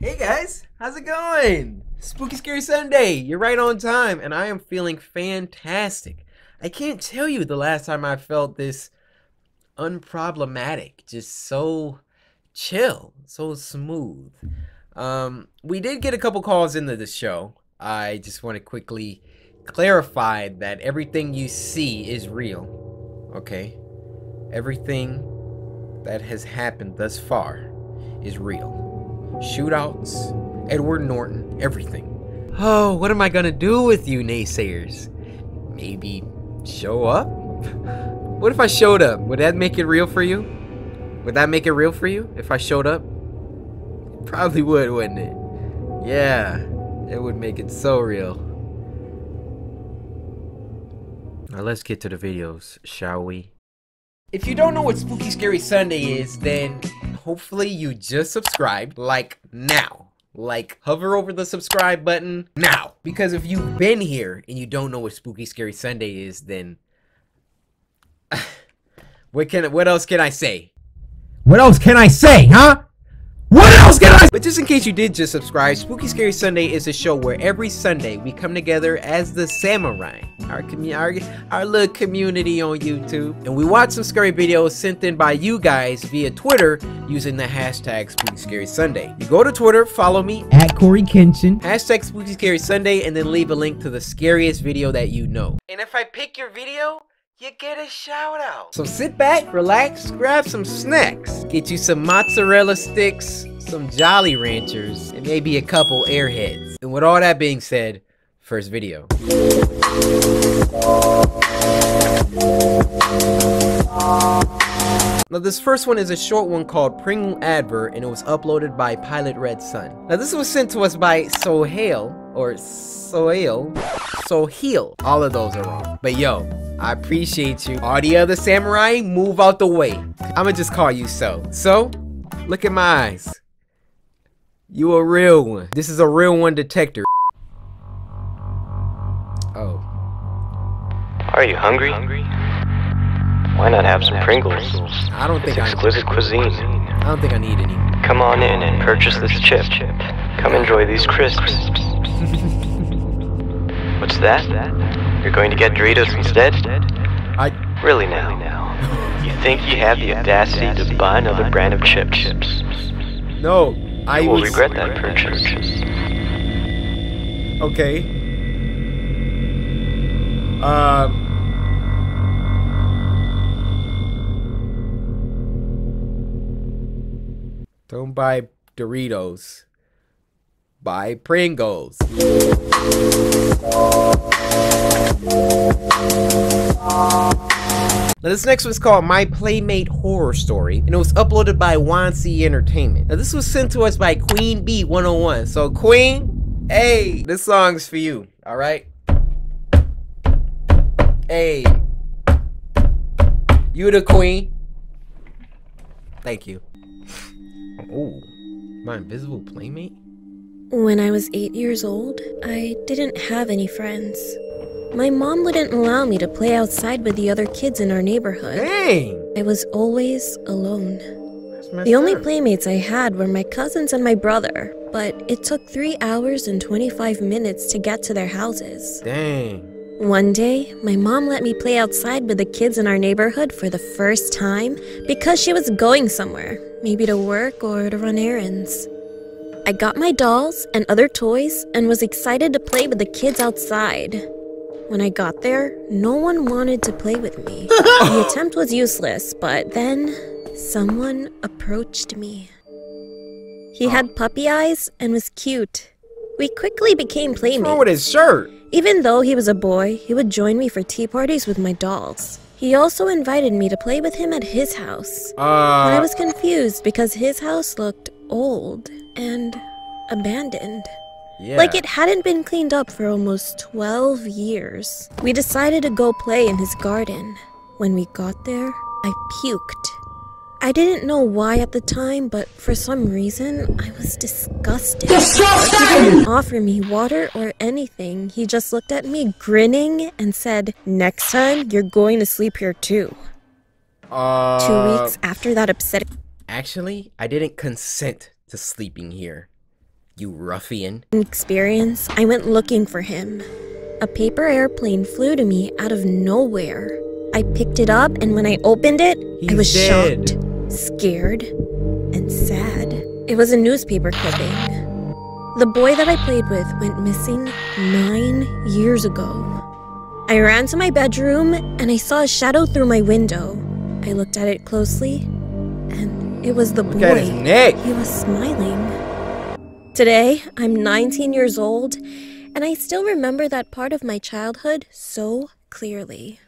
Hey guys, how's it going? Spooky Scary Sunday, you're right on time, and I am feeling fantastic. I can't tell you the last time I felt this unproblematic, just so chill, so smooth. We did get a couple calls into the show. I just want to quickly clarify that everything you see is real, okay? Everything that has happened thus far is real. Shootouts, Edward Norton, everything. Oh, what am I gonna do with you naysayers? Maybe show up? What if I showed up? Would that make it real for you? Would that make it real for you if I showed up? It probably would, wouldn't it? Yeah, it would make it so real. Now let's get to the videos, shall we? If you don't know what Spooky Scary Sunday is, then hopefully you just subscribed, like now. Like, hover over the subscribe button now. Because if you've been here and you don't know what Spooky Scary Sunday is, then what else can I say? What else can I say, huh? What else can I? But just in case you did just subscribe, Spooky Scary Sunday is a show where every Sunday we come together as the samurai, our little community on YouTube, and we watch some scary videos sent in by you guys via Twitter using the hashtag Spooky Scary Sunday. You go to Twitter, follow me at CORYKENSHIN, hashtag Spooky Scary Sunday, and then leave a link to the scariest video that you know. And if I pick your video, you get a shout out. So sit back, relax, grab some snacks, get you some mozzarella sticks, some Jolly Ranchers, and maybe a couple Airheads. And with all that being said, first video. Now this first one is a short one called Pringles Advert, and it was uploaded by Pilot Red Sun. Now this was sent to us by Sohail, or Sohail. All of those are wrong. But yo, I appreciate you. All the other samurai, move out the way. I'ma just call you So. So, look at my eyes. You a real one. This is a real one detector. Oh. Are you hungry? Why not have some Pringles? I don't think it's exquisite cuisine. I don't think I need any. Come on in and purchase this chip. Come enjoy these crisps. What's that? You're going to get Doritos instead? Really now? You think you have the audacity to buy another brand of chips? No, I will regret that purchase. Okay. Don't buy Doritos. Buy Pringles. Now this next one's called My Playmate Horror Story, and it was uploaded by Wansi Entertainment. Now this was sent to us by Queen Bee 101. So Queen, hey, this song's for you, alright? Hey, you the queen. Thank you. Oh, my invisible playmate? When I was 8 years old, I didn't have any friends. My mom wouldn't allow me to play outside with the other kids in our neighborhood. Dang! I was always alone. The only playmates I had were my cousins and my brother, but it took 3 hours and 25 minutes to get to their houses. Dang. One day, my mom let me play outside with the kids in our neighborhood for the first time because she was going somewhere, maybe to work or to run errands. I got my dolls and other toys and was excited to play with the kids outside. When I got there, no one wanted to play with me. The attempt was useless, but then someone approached me. He had puppy eyes and was cute. We quickly became playmates. What's wrong with his shirt? Even though he was a boy, he would join me for tea parties with my dolls. He also invited me to play with him at his house. But I was confused because his house looked old and abandoned. Yeah. Like it hadn't been cleaned up for almost 12 years. We decided to go play in his garden. When we got there, I puked. I didn't know why at the time, but for some reason, I was disgusted. Disgusting! He didn't offer me water or anything. He just looked at me, grinning, and said, "Next time, you're going to sleep here too." 2 weeks after that upsetting... Actually, I didn't consent to sleeping here. You ruffian. Experience, I went looking for him. A paper airplane flew to me out of nowhere. I picked it up, and when I opened it, I was shocked, scared, and sad. It was a newspaper clipping. The boy that I played with went missing 9 years ago. I ran to my bedroom, and I saw a shadow through my window. I looked at it closely, and it was the boy. Look at his neck. He was smiling. Today, I'm 19 years old, and I still remember that part of my childhood so clearly.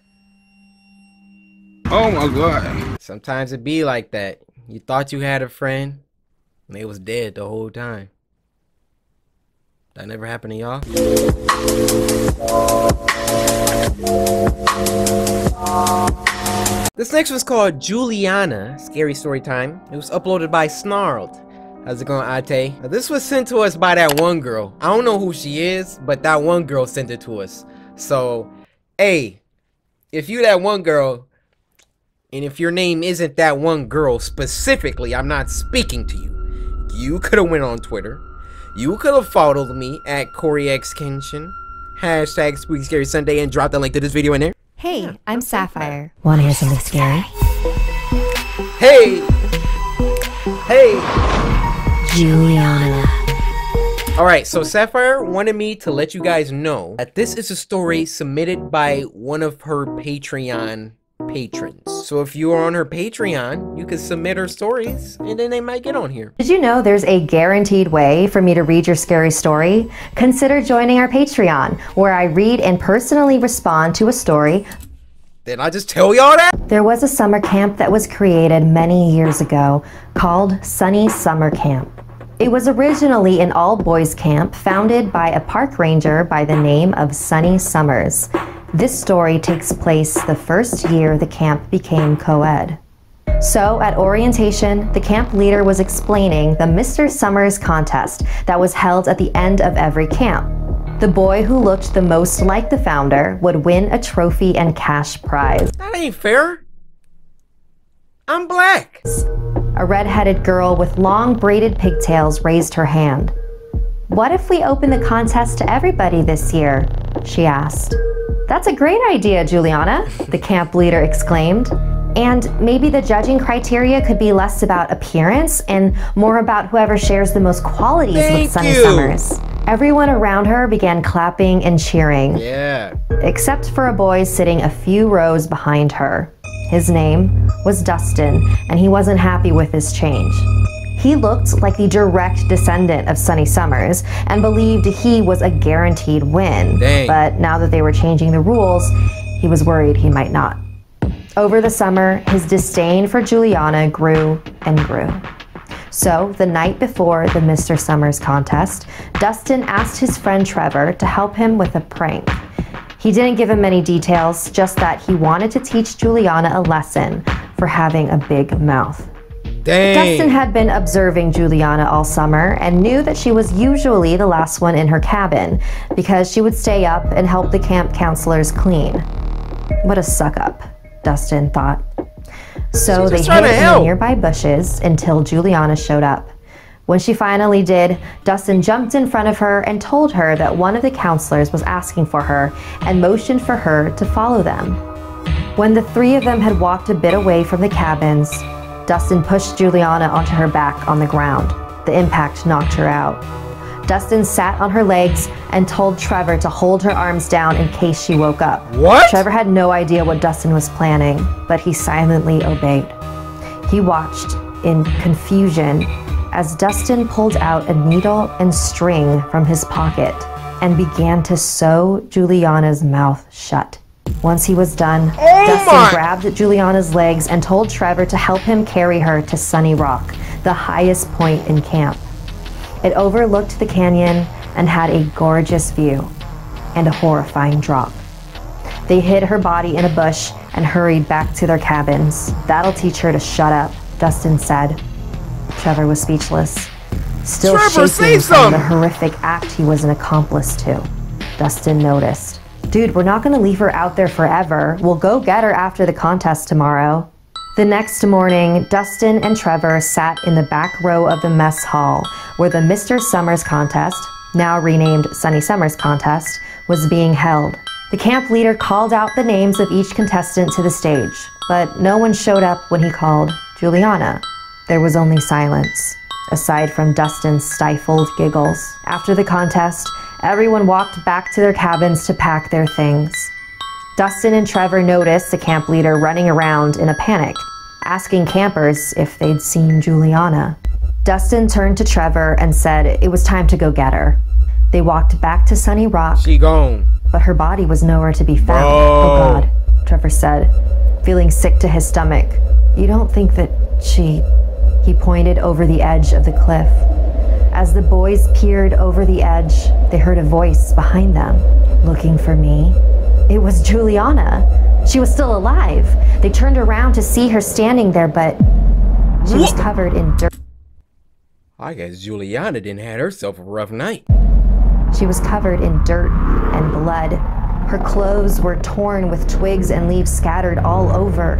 Oh my God. Sometimes it be like that. You thought you had a friend, and they was dead the whole time. That never happened to y'all? This next one's called Giuliana, Scary Story Time. It was uploaded by Snarled. How's it going, Ate? Now, this was sent to us by that one girl. I don't know who she is, but that one girl sent it to us. So, hey, if you that one girl, and if your name isn't that one girl specifically, I'm not speaking to you. You could have went on Twitter. You could have followed me at CORYXKENSHIN, hashtag Spooky Scary Sunday, and dropped the link to this video in there. Hey, yeah, I'm Sapphire. Wanna hear something scary? Hey! Hey! Giuliana. Alright, so Sapphire wanted me to let you guys know that this is a story submitted by one of her Patreon patrons. So if you are on her Patreon, you can submit her stories and then they might get on here. Did you know there's a guaranteed way for me to read your scary story? Consider joining our Patreon, where I read and personally respond to a story. Did I just tell y'all that? There was a summer camp that was created many years ago called Sunny Summer Camp. It was originally an all-boys camp founded by a park ranger by the name of Sunny Summers. This story takes place the first year the camp became co-ed. So at orientation, the camp leader was explaining the Mr. Summers contest that was held at the end of every camp. The boy who looked the most like the founder would win a trophy and cash prize. That ain't fair. I'm black. A red-headed girl with long braided pigtails raised her hand. "What if we open the contest to everybody this year?" she asked. "That's a great idea, Giuliana," the camp leader exclaimed. "And maybe the judging criteria could be less about appearance and more about whoever shares the most qualities with Sunny Summers." Everyone around her began clapping and cheering. Yeah. Except for a boy sitting a few rows behind her. His name was Dustin, and he wasn't happy with this change. He looked like the direct descendant of Sunny Summers and believed he was a guaranteed win. Dang. But now that they were changing the rules, he was worried he might not. Over the summer, his disdain for Giuliana grew and grew. So, the night before the Mr. Summers contest, Dustin asked his friend Trevor to help him with a prank. He didn't give him many details, just that he wanted to teach Giuliana a lesson for having a big mouth. Dang. Dustin had been observing Giuliana all summer and knew that she was usually the last one in her cabin because she would stay up and help the camp counselors clean. What a suck-up, Dustin thought. So they hid in the nearby bushes until Giuliana showed up. When she finally did, Dustin jumped in front of her and told her that one of the counselors was asking for her and motioned for her to follow them. When the three of them had walked a bit away from the cabins, Dustin pushed Giuliana onto her back on the ground. The impact knocked her out. Dustin sat on her legs and told Trevor to hold her arms down in case she woke up. What? Trevor had no idea what Dustin was planning, but he silently obeyed. He watched in confusion as Dustin pulled out a needle and string from his pocket and began to sew Giuliana's mouth shut. Once he was done, Dustin grabbed Giuliana's legs and told Trevor to help him carry her to Sunny Rock, the highest point in camp. It overlooked the canyon and had a gorgeous view and a horrifying drop. They hid her body in a bush and hurried back to their cabins. "That'll teach her to shut up," Dustin said. Trevor was speechless, still shaking from the horrific act he was an accomplice to. Dustin noticed. "Dude, we're not gonna leave her out there forever. We'll go get her after the contest tomorrow." The next morning, Dustin and Trevor sat in the back row of the mess hall where the Mr. Summers contest, now renamed Sunny Summers contest, was being held. The camp leader called out the names of each contestant to the stage, but no one showed up when he called Giuliana. There was only silence, aside from Dustin's stifled giggles. After the contest, everyone walked back to their cabins to pack their things. Dustin and Trevor noticed the camp leader running around in a panic, asking campers if they'd seen Giuliana. Dustin turned to Trevor and said it was time to go get her. They walked back to Sunny Rock. She gone. But her body was nowhere to be found. Whoa. Oh God, Trevor said, feeling sick to his stomach. You don't think that she... He pointed over the edge of the cliff. As the boys peered over the edge, they heard a voice behind them. Looking for me? It was Giuliana. She was still alive. They turned around to see her standing there, but she was covered in dirt. I guess Giuliana didn't have herself a rough night. She was covered in dirt and blood. Her clothes were torn with twigs and leaves scattered all over.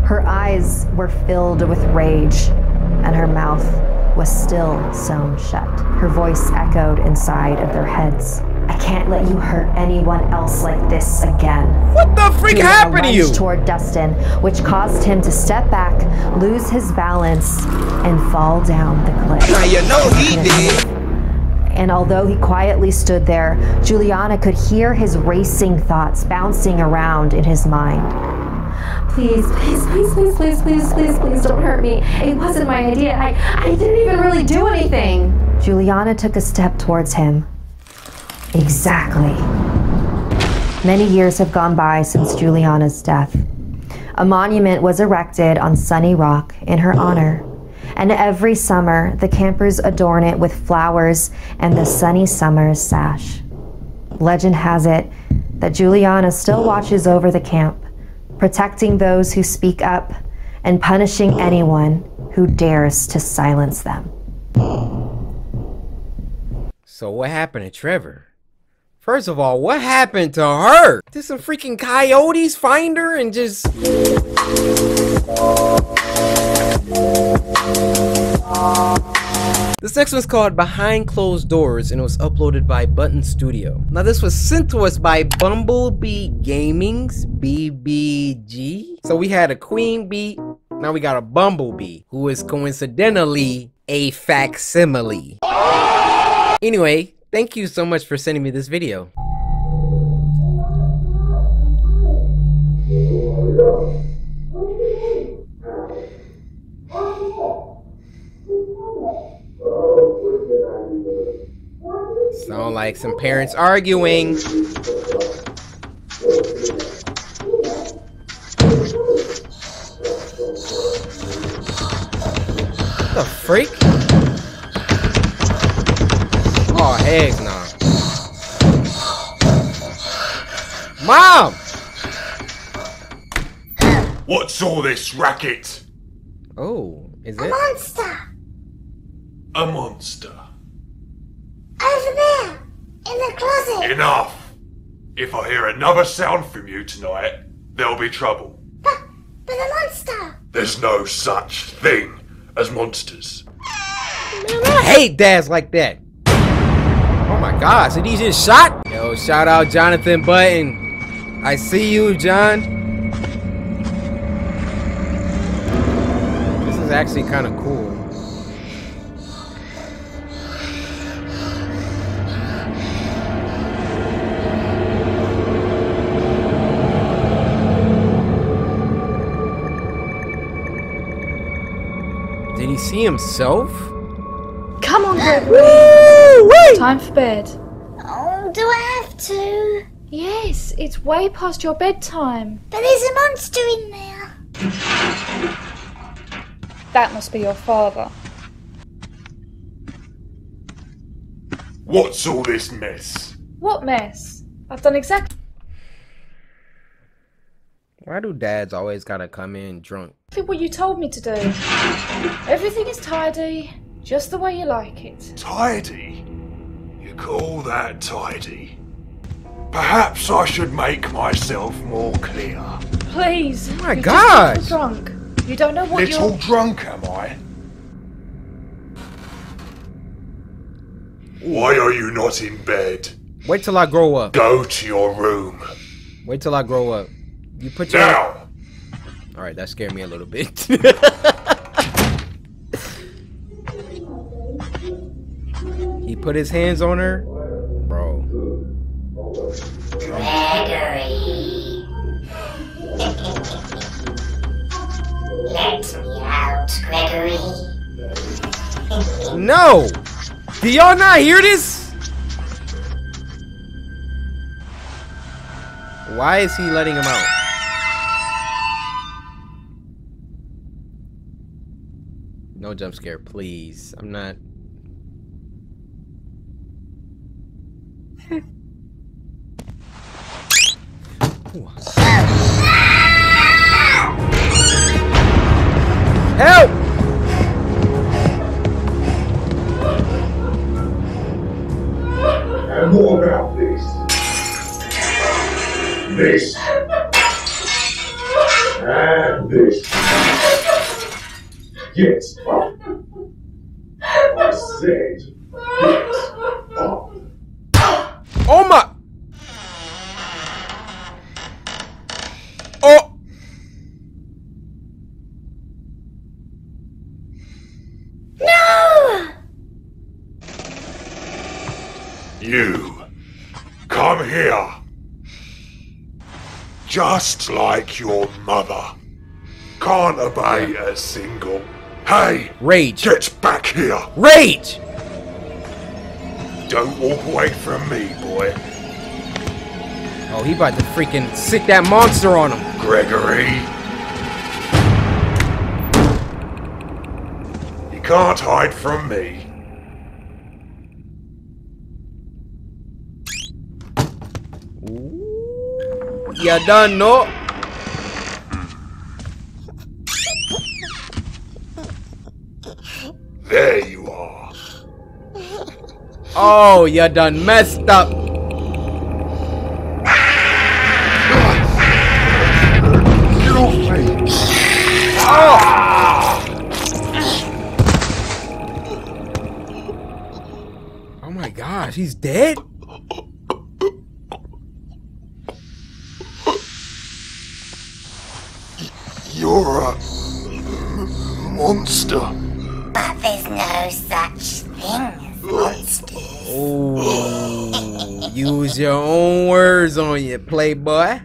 Her eyes were filled with rage, and her mouth was still sewn shut. Her voice echoed inside of their heads. I can't let you hurt anyone else like this again. What the freak happened to you? Toward Dustin, which caused him to step back, lose his balance, and fall down the cliff. Now you know he did. And although he quietly stood there, Giuliana could hear his racing thoughts bouncing around in his mind. Please, please, please, please, please, please, please, please don't hurt me. It wasn't my idea. I didn't even really do anything. Giuliana took a step towards him. Exactly. Many years have gone by since Giuliana's death. A monument was erected on Sunny Rock in her honor. And every summer, the campers adorn it with flowers and the Sunny Summers sash. Legend has it that Giuliana still watches over the camp, protecting those who speak up and punishing anyone who dares to silence them. So what happened to Trevor? First of all, what happened to her? Did some freaking coyotes find her and just... This next one's called Behind Closed Doors and it was uploaded by Button Studio. Now this was sent to us by Bumblebee Gaming's BBG. So we had a queen bee, now we got a bumblebee, who is coincidentally a facsimile. Anyway, thank you so much for sending me this video. Sound like some parents arguing. What the freak? Oh, heck no. Mom! What's all this racket? Oh, is it? A monster! A monster. Over there! In the closet! Enough! If I hear another sound from you tonight, there'll be trouble. But the monster! There's no such thing as monsters. Man, I hate dads like that. Oh my gosh, did he just shot? Yo, shout out Jonathan Button. I see you, John. This is actually kind of cool. Did he see himself? Come on, Gregory. Woo! Time for bed. Oh, do I have to? Yes, it's way past your bedtime. But there's a monster in there. That must be your father. What's all this mess? What mess? I've done exactly Why do dads always gotta come in drunk? what you told me to do. Everything is tidy, just the way you like it. Tidy? You call that tidy? Perhaps I should make myself more clear. Please. Oh my you've gosh. just gotten drunk. You don't know what Little you're... drunk, am I? Why are you not in bed? Wait till I grow up. Go to your room. Wait till I grow up. You put your... Now! Alright, that scared me a little bit. He put his hands on her? Bro. Gregory. Let me out, Gregory. No! Do y'all not hear this? Why is he letting him out? No jump scare, please. I'm not... Help! And what about this? This. And this. Get up. I said, get up. Oh my! Oh! No! You, come here. Just like your mother. Can't obey a single. Hey! Rage. Get back here! Rage! Don't walk away from me, boy. Oh, he about to freaking sick that monster on him. Gregory. You can't hide from me. Ooh, you done know. There you are. Oh, you done messed up. Oh my gosh, he's dead? You're a monster. But there's no such thing as monsters. Oh, use your own words on you, playboy.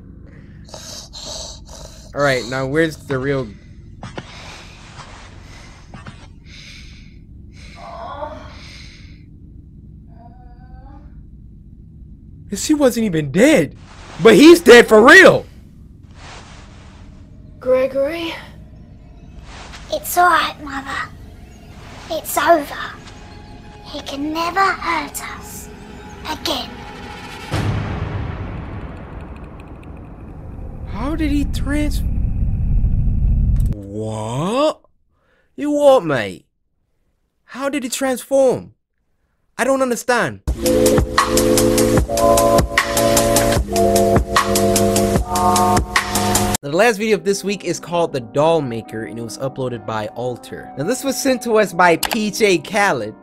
Alright, now where's the real... She wasn't even dead. But he's dead for real. Gregory? It's alright, Mother. It's over. He can never hurt us again. How did he What? You what, mate? How did he transform? I don't understand. The last video of this week is called The Doll Maker, and it was uploaded by Alter. Now this was sent to us by PJ Khaled.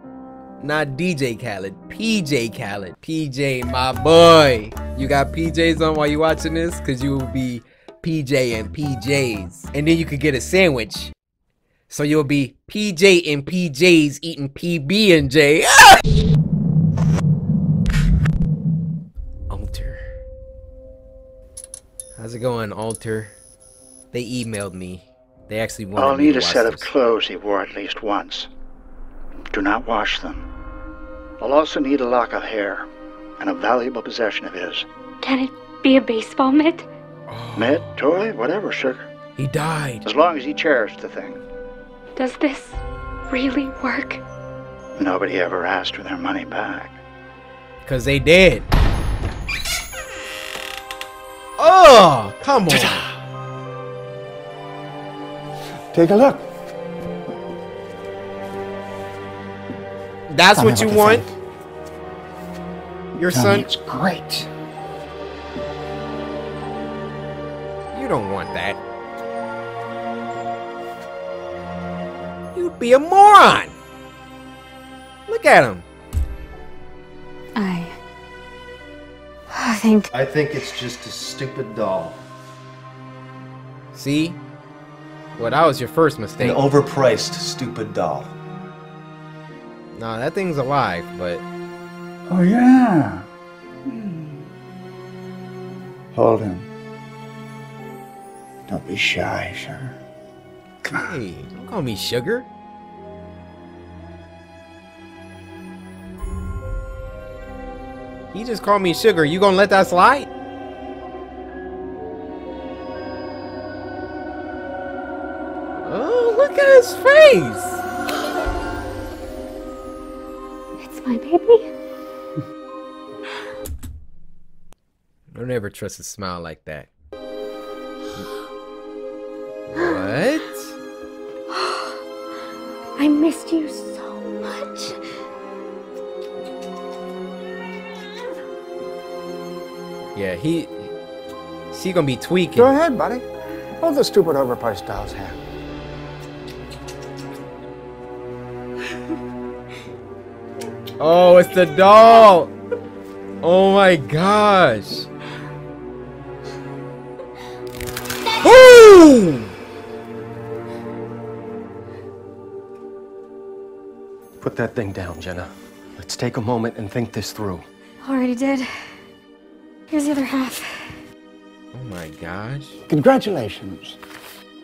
Not DJ Khaled, PJ Khaled. PJ, my boy. You got PJs on while you watching this? Cause you will be PJ and PJs. And then you could get a sandwich. So you'll be PJ and PJs eating PB and J. Ah! Alter. How's it going, Alter? They emailed me. They actually wanted I'll me need to a watch set of this. clothes he wore at least once. Do not wash them. I'll also need a lock of hair and a valuable possession of his. Can it be a baseball mitt? Oh, Mitt, toy, whatever, sugar. he died. As long as he cherished the thing. Does this really work? Nobody ever asked for their money back. Cause they did. Oh, come on. Take a look. That's Tell me what you you want? think. Your Tell son? me it's great. You don't want that. be a moron. Look at him. I think it's just a stupid doll. See? Well, that was your first mistake. An overpriced stupid doll. Nah, that thing's alive, but... Oh, yeah. Hold him. Don't be shy, sir. Come on. Hey, don't call me sugar. He just called me sugar. You gonna let that slide? Oh, look at his face. It's my baby. Don't ever trust a smile like that. What? I missed you so much. Yeah, he gonna be tweaking. Go ahead, buddy. Hold the stupid overpriced doll's hand. Oh, it's the doll. Oh my gosh. Boom! Put that thing down, Jenna. Let's take a moment and think this through. Already did. Here's the other half. Oh my gosh. Congratulations.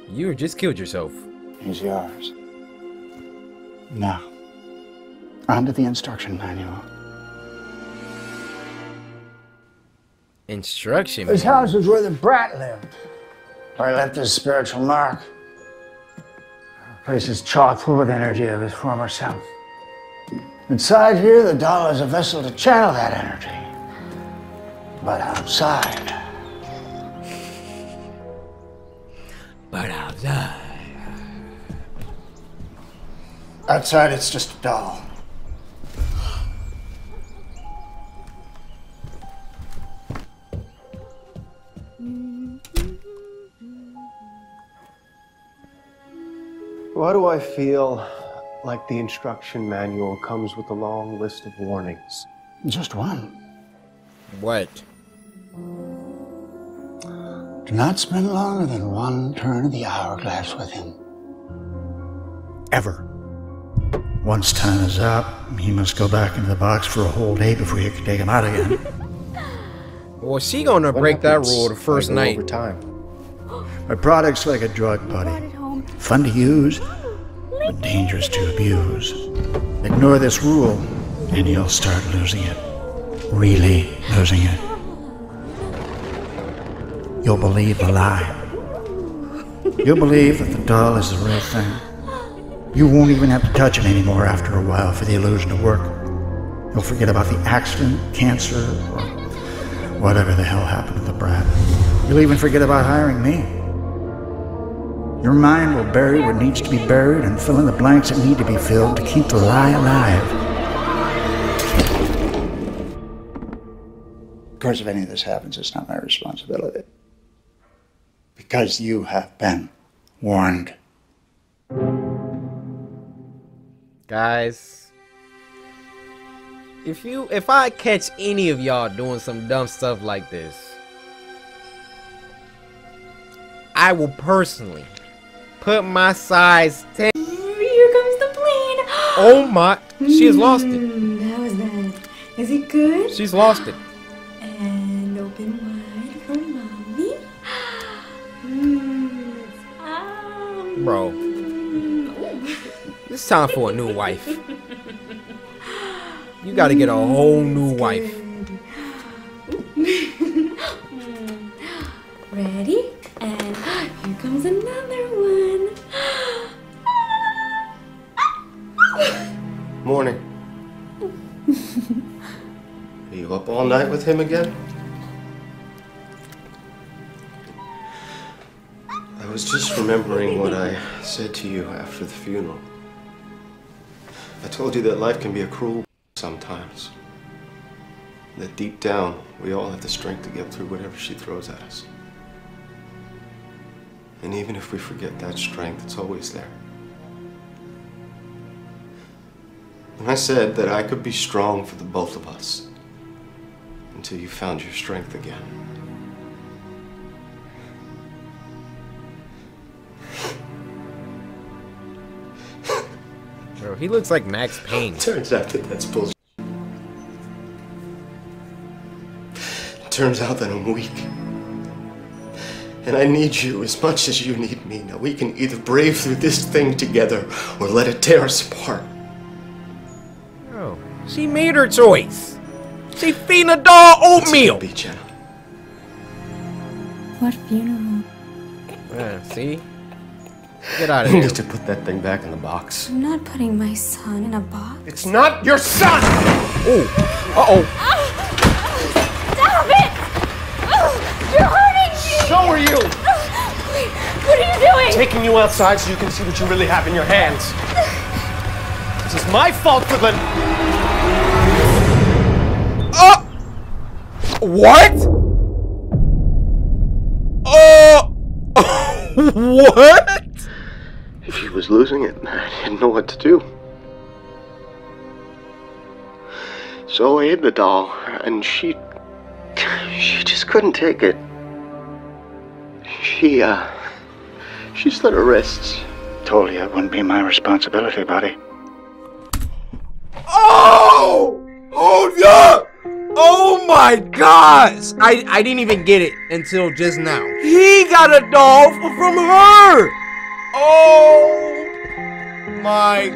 You just killed yourself. He's yours. Now, on to the instruction manual. Instruction This manual? house is where the brat lived. Where he left his spiritual mark. The place is chock full with energy of his former self. Inside here, the doll is a vessel to channel that energy. But outside... Outside, it's just a doll. Why do I feel like the instruction manual comes with a long list of warnings? Just one. What? Do not spend longer than one turn of the hourglass with him. Ever. Once time is up, he must go back into the box for a whole day before you can take him out again. Well, she gonna break that rule the first night. Over time. My product's like a drug, buddy. Fun to use, but dangerous to abuse. Ignore this rule, and you'll start losing it. Really losing it. You'll believe the lie. You'll believe that the doll is the real thing. You won't even have to touch it anymore after a while for the illusion to work. You'll forget about the accident, cancer, or whatever the hell happened to the brat. You'll even forget about hiring me. Your mind will bury what needs to be buried and fill in the blanks that need to be filled to keep the lie alive. Of course, if any of this happens, it's not my responsibility. Because you have been warned. Guys, if I catch any of y'all doing some dumb stuff like this, I will personally put my size 10. Here comes the plane. Oh my, she has lost it. How was that? Is it good? She's lost it. And open wide for mommy. Bro, it's time for a new wife. You gotta get a whole new wife. Ready? And here comes another one. Morning. Are you up all night with him again? I was just remembering what I said to you after the funeral. I told you that life can be a cruel sometimes. That deep down, we all have the strength to get through whatever she throws at us. And even if we forget that strength, it's always there. I said that I could be strong for the both of us until you found your strength again. Bro, he looks like Max Payne. Turns out that that's bullshit. Turns out that I'm weak. And I need you as much as you need me. Now we can either brave through this thing together or let it tear us apart. Oh, she made her choice. She feeding a dog oatmeal. Be, Jenna. What funeral? Yeah, see? Get out of You here. need to put that thing back in the box. I'm not putting my son in a box. It's not your son! Oh, uh-oh. Stop it! You're hurting me! So are you! Wait, what are you doing? Taking you outside so you can see what you really have in your hands. This is my fault for the... What? What? If he was losing it, I didn't know what to do. So I hid the doll, and she just couldn't take it. She slit her wrists. Told you it wouldn't be my responsibility, buddy. Oh! Hold up! Oh my gosh! I didn't even get it until just now. He got a doll from her! Oh my...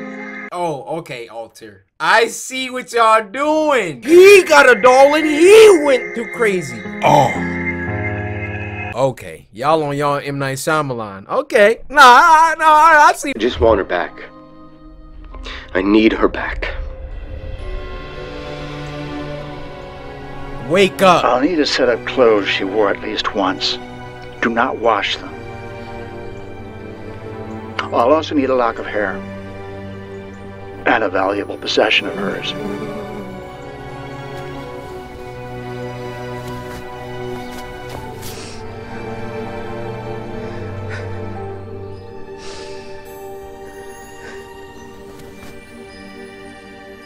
Oh, okay, Alter. I see what y'all doing. He got a doll and he went too crazy. Oh. Okay, y'all on y'all M. Night Shyamalan. Okay, nah, I see. I just want her back. I need her back. Wake up. I'll need a set of clothes she wore at least once. Do not wash them. I'll also need a lock of hair. And a valuable possession of hers.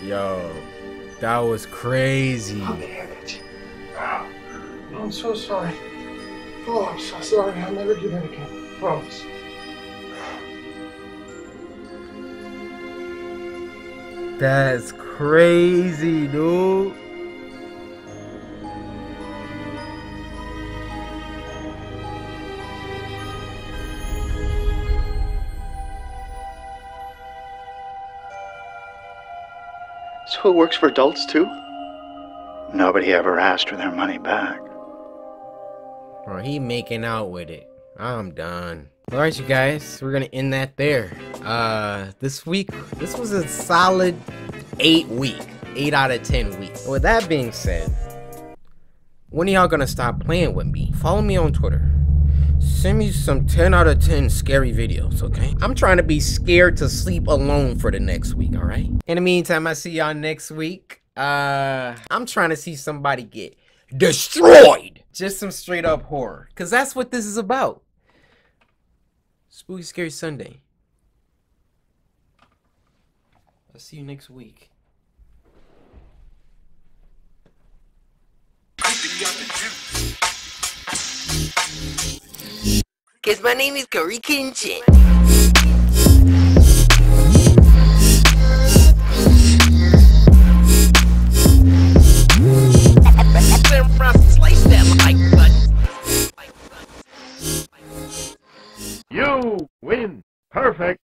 Yo, that was crazy. I'm so sorry. Oh, I'm so sorry. I'll never do that again. Promise. That's crazy, dude. So it works for adults too? Nobody ever asked for their money back. Bro, he making out with it. I'm done. Alright, you guys, we're gonna end that there. This week, this was a solid 8 week. 8 out of 10 weeks. With that being said, when are y'all gonna stop playing with me? Follow me on Twitter. Send me some 10 out of 10 scary videos, okay? I'm trying to be scared to sleep alone for the next week, alright? In the meantime, I see y'all next week. I'm trying to see somebody get destroyed. Just some straight up horror. Cause that's what this is about. Spooky Scary Sunday. I'll see you next week. Cause my name is CORYXKENSHIN. Slice that like button. You win. Perfect.